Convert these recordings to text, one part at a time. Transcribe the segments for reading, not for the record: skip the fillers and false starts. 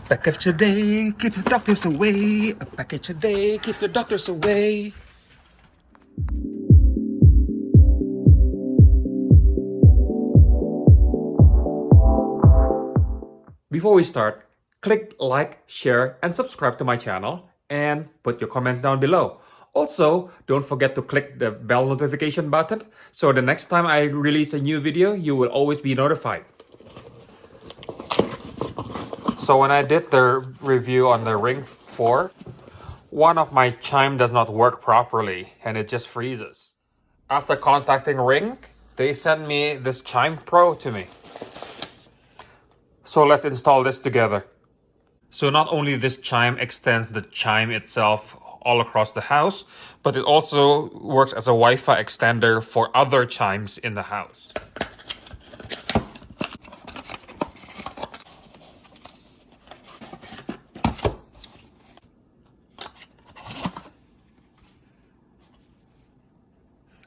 package a day, keep the doctors away. A package a day, keep the doctors away. Before we start, click like, share, and subscribe to my channel, and put your comments down below. Also, don't forget to click the bell notification button, so the next time I release a new video, you will always be notified. So when I did the review on the Ring 4, one of my Chime does not work properly, and it just freezes. After contacting Ring, they sent me this Chime Pro to me. So let's install this together. So not only this Chime extends the Chime itself all across the house, but it also works as a Wi-Fi extender for other Chimes in the house.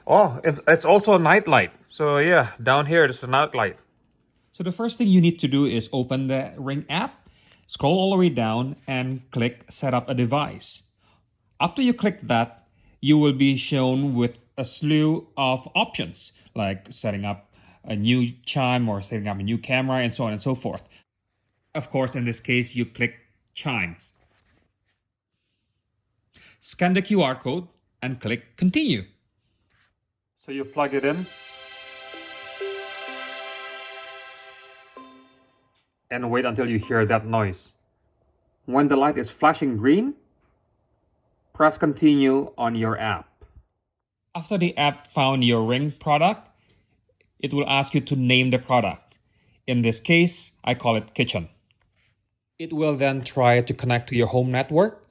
Oh, it's also a night light. So yeah, down here it's a night light. So the first thing you need to do is open the Ring app, scroll all the way down, and click Set up a device. After you click that, you will be shown with a slew of options, like setting up a new Chime or setting up a new camera and so on and so forth. Of course, in this case, you click Chimes. Scan the QR code and click Continue. So you plug it in and wait until you hear that noise. When the light is flashing green, press Continue on your app. After the app found your Ring product, it will ask you to name the product. In this case, I call it Kitchen. It will then try to connect to your home network.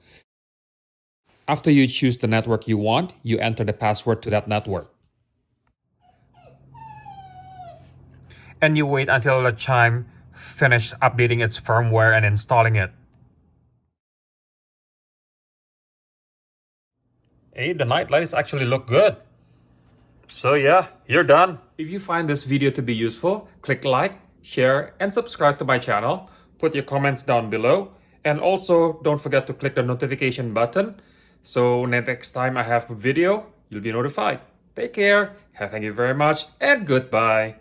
After you choose the network you want, you enter the password to that network. And you wait until the Chime finishes updating its firmware and installing it. Hey, the night lights actually look good. So yeah, you're done. If you find this video to be useful, click like, share, and subscribe to my channel. Put your comments down below. And also, don't forget to click the notification button. So next time I have a video, you'll be notified. Take care, thank you very much, and goodbye.